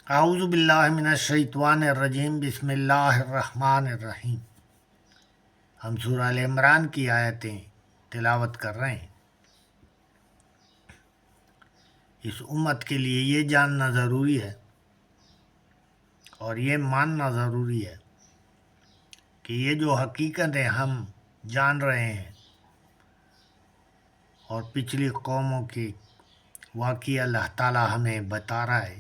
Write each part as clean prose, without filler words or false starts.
اعوذ باللہ من الشیطان الرجیم، بسم اللہ الرحمن الرحیم۔ ہم سورہ ال عمران کی آیتیں تلاوت کر رہے ہیں۔ اس امت کے لیے یہ جاننا ضروری ہے اور یہ ماننا ضروری ہے کہ یہ جو حقیقتیں ہم جان رہے ہیں اور پچھلی قوموں کے واقعہ اللہ تعالیٰ ہمیں بتا رہا ہے،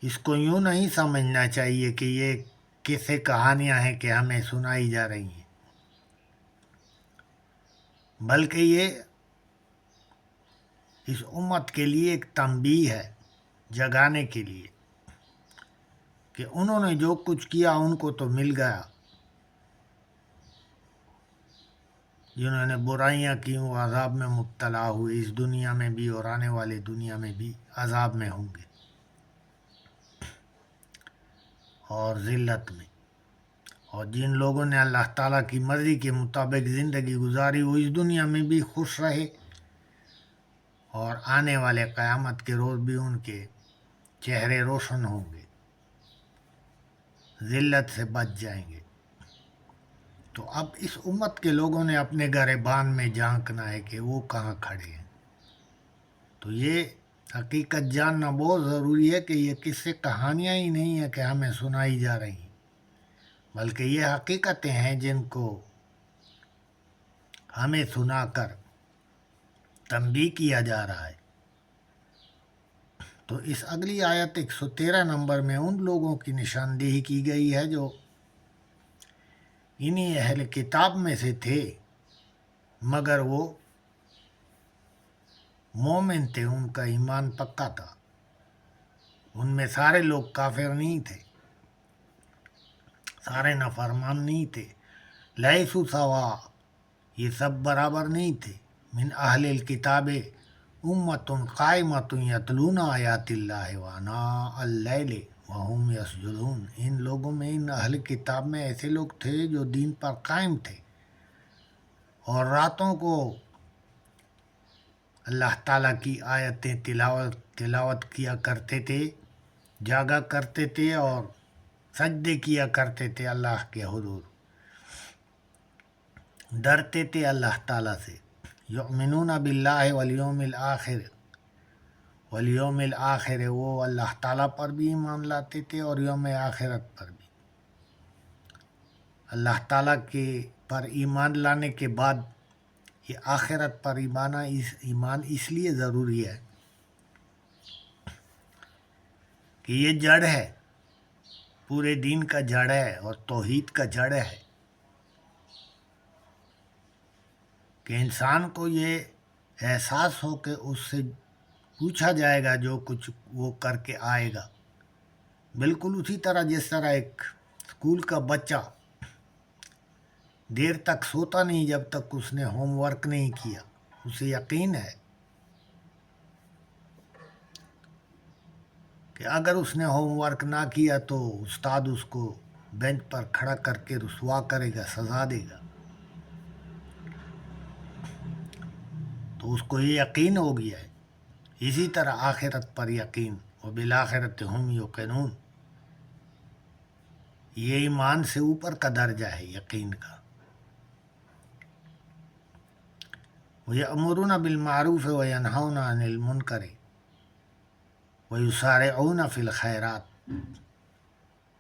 اس کو یوں نہیں سمجھنا چاہیے کہ یہ قصے کہانیاں ہیں کہ ہمیں سنائی جا رہی ہیں، بلکہ یہ اس امت کے لیے ایک تنبیہ ہے، جگانے کے لیے کہ انہوں نے جو کچھ کیا ان کو تو مل گیا، جنہوں نے برائیاں کی وہ عذاب میں مبتلا ہوئے، اس دنیا میں بھی اور آنے والے دنیا میں بھی عذاب میں ہوں گے اور ذلت میں۔ اور جن لوگوں نے اللہ تعالیٰ کی مرضی کے مطابق زندگی گزاری وہ اس دنیا میں بھی خوش رہے اور آنے والے قیامت کے روز بھی ان کے چہرے روشن ہوں گے، ذلت سے بچ جائیں گے۔ تو اب اس امت کے لوگوں نے اپنے گریبان میں جھانکنا ہے کہ وہ کہاں کھڑے ہیں۔ تو یہ حقیقت جاننا بہت ضروری ہے کہ یہ قصے کہانیاں ہی نہیں ہیں کہ ہمیں سنائی جا رہی ہیں، بلکہ یہ حقیقتیں ہیں جن کو ہمیں سنا کر تنبیہ کیا جا رہا ہے۔ تو اس اگلی آیت 113 نمبر میں ان لوگوں کی نشاندہی کی گئی ہے جو انہی اہل کتاب میں سے تھے مگر وہ مومن تھے، ان کا ایمان پکا تھا، ان میں سارے لوگ کافر نہیں تھے، سارے نافرمان نہیں تھے۔ لیسوا سوا، یہ سب برابر نہیں تھے۔ من اہل الکتاب امت قائمۃ یتلون آیات اللہ وآناء اللیل وہم یسجدون، ان لوگوں میں، ان اہل کتاب میں ایسے لوگ تھے جو دین پر قائم تھے اور راتوں کو اللہ تعالیٰ کی آیتیں تلاوت کیا کرتے تھے، جاگا کرتے تھے اور سجدے کیا کرتے تھے اللہ کے حضور، ڈرتے تھے اللہ تعالیٰ سے۔ یؤمنون باللہ والیوم الآخر، والیوم الآخر، وہ اللہ تعالیٰ پر بھی ایمان لاتے تھے اور یوم آخرت پر بھی۔ اللہ تعالیٰ کے پر ایمان لانے کے بعد یہ آخرت پر ایمان اس لیے ضروری ہے کہ یہ جڑ ہے، پورے دین کا جڑ ہے اور توحید کا جڑ ہے کہ انسان کو یہ احساس ہو کہ اس سے پوچھا جائے گا جو کچھ وہ کر کے آئے گا، بالکل اسی طرح جس طرح ایک اسکول کا بچہ دیر تک سوتا نہیں جب تک اس نے ہوم ورک نہیں کیا، اسے یقین ہے کہ اگر اس نے ہوم ورک نہ کیا تو استاد اس کو بینچ پر کھڑا کر کے رسوا کرے گا، سزا دے گا۔ تو اس کو یہ یقین ہو گیا ہے۔ اسی طرح آخرت پر یقین، وبالآخرۃ ہم یوقنون، یہ ایمان سے اوپر کا درجہ ہے یقین کا۔ وَيَأْمُرُونَ بِالْمَعْرُوفِ وَيَنْهَوْنَ عَنِ الْمُنْكَرِ وَيُسَارِعُونَ فِي الْخَيْرَاتِ،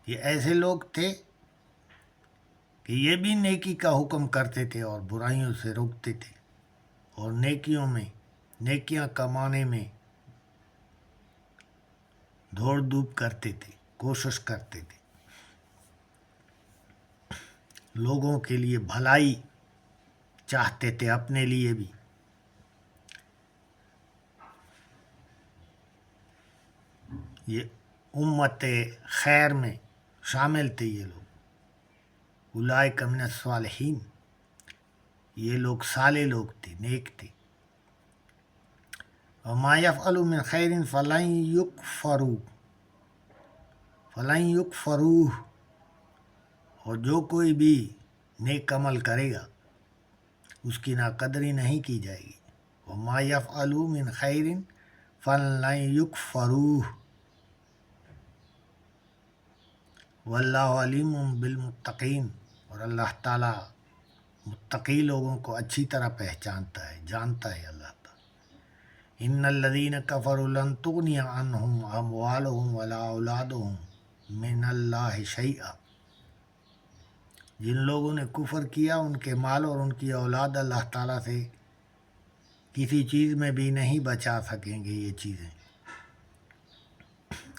یہ ایسے لوگ تھے کہ یہ بھی نیکی کا حکم کرتے تھے اور برائیوں سے روکتے تھے اور نیکیاں کمانے میں دوڑ دھوپ کرتے تھے، کوشش کرتے تھے، لوگوں کے لیے بھلائی چاہتے تھے، اپنے لیے بھی۔ یہ امت خیر میں شامل تھے یہ لوگ، اولئک من الصالحین، یہ لوگ صالح لوگ تھے، نیک تھے۔ وما يفعلوا من خیر فلن یکفروہ، اور جو کوئی بھی نیک عمل کرے گا اس کی ناقدری نہیں کی جائے گی۔ وما يفعلوا من خیر فلن یکفروہ، واللہ علیم بالمتقین، اور اللہ تعالیٰ متقی لوگوں کو اچھی طرح پہچانتا ہے، جانتا ہے اللہ تعالیٰ۔ ان الذین کفروا لن تغنی عنہم اموالہم ولا اولادہم من اللہ شیئا، جن لوگوں نے کفر کیا ان کے مال اور ان کی اولاد اللہ تعالیٰ سے کسی چیز میں بھی نہیں بچا سکیں گے یہ چیزیں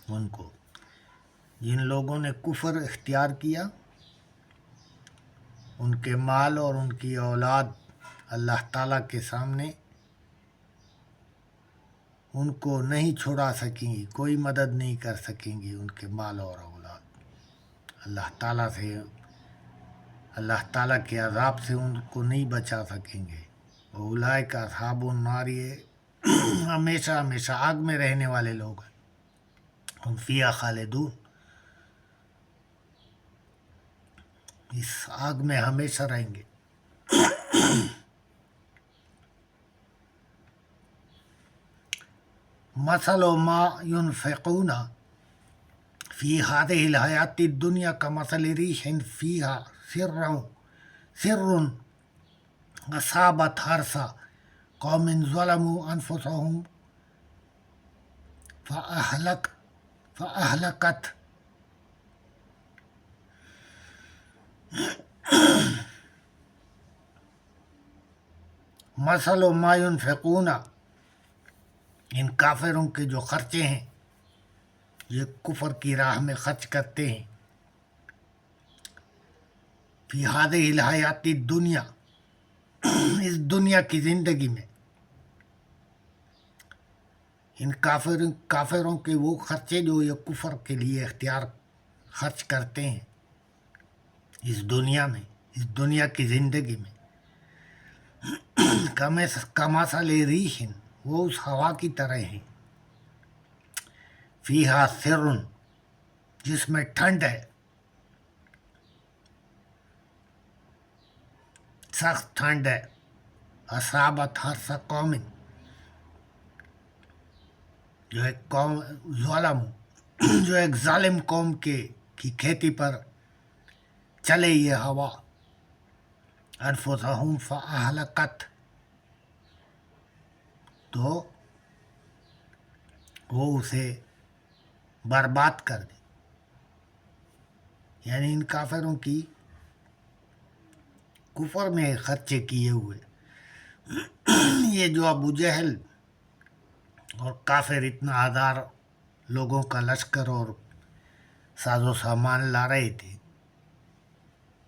ان کو۔ جن لوگوں نے کفر اختیار کیا ان کے مال اور ان کی اولاد اللہ تعالیٰ کے سامنے ان کو نہیں چھڑا سکیں گی، کوئی مدد نہیں کر سکیں گی ان کے مال اور اولاد اللہ تعالیٰ سے، اللہ تعالیٰ کے عذاب سے ان کو نہیں بچا سکیں گے۔ اولئک اصحاب النار، یہ ہمیشہ ہمیشہ آگ میں رہنے والے لوگ ہیں، ہم فیہا خالدون، اس آگ میں ہمیشہ رہیں گے۔ مثل ما ينفقون فی هذه الحیات الدنیا کمثل ریح فیہا سر اصابت حرث قوم ظلموا انفسهم فأہلکت مثل ما ينفقون، ان کافروں کے جو خرچے ہیں، یہ کفر کی راہ میں خرچ کرتے ہیں، فی هذه الحیات الدنیا، اس دنیا کی زندگی میں، ان کافروں کے وہ خرچے جو یہ کفر کے لیے اختیار خرچ کرتے ہیں اس دنیا میں، اس دنیا کی زندگی میں، کمثل ریح، وہ اس ہوا کی طرح ہیں، فیہا سر، جس میں ٹھنڈ ہے، سخت ٹھنڈ ہے، اصابت حرث قوم، جو ایک قوم جو ایک ظالم قوم کی کھیتی پر چلے یہ ہوا، انفسہم فاہلکت، تو وہ اسے برباد کر دے، یعنی ان کافروں کی کفر میں خرچے کیے ہوئے یہ جو ابو جہل اور کافر اتنا ہزار لوگوں کا لشکر اور ساز و سامان لا رہے تھے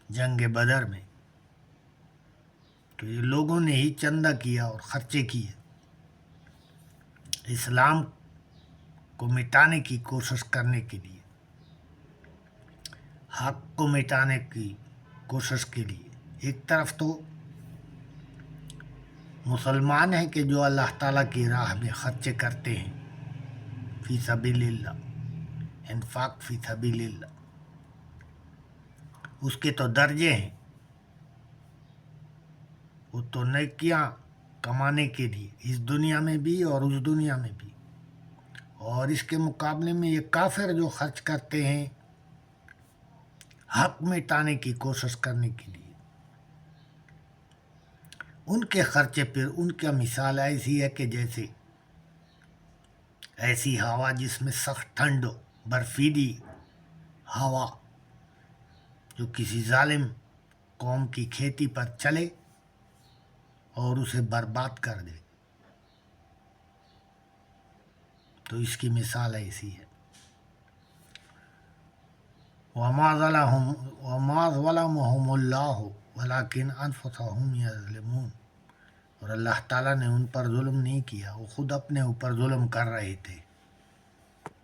جنگ بدر میں، تو یہ لوگوں نے ہی چندہ کیا اور خرچے کیے اسلام کو مٹانے کی کوشش کرنے کے لیے، حق کو مٹانے کی کوشش کے لیے۔ ایک طرف تو مسلمان ہیں کہ جو اللہ تعالیٰ کی راہ میں خرچے کرتے ہیں، فی سبیل اللہ، انفاق فی سبیل اللہ، اس کے تو درجے ہیں، وہ تو نیکیاں کمانے کے لیے اس دنیا میں بھی اور اس دنیا میں بھی، اور اس کے مقابلے میں یہ کافر جو خرچ کرتے ہیں حق مٹانے کی کوشش کرنے کے لیے، ان کے خرچے پھر ان کا مثال ایسی ہے کہ جیسے ایسی ہوا جس میں سخت ٹھنڈ ہو، برفیلی ہوا جو کسی ظالم قوم کی کھیتی پر چلے اور اسے برباد کر دے، تو اس کی مثال ایسی ہے۔ وما ظلمهم اللہ ولکن انفسهم یظلمون، اور اللہ تعالیٰ نے ان پر ظلم نہیں کیا، وہ خود اپنے اوپر ظلم کر رہے تھے۔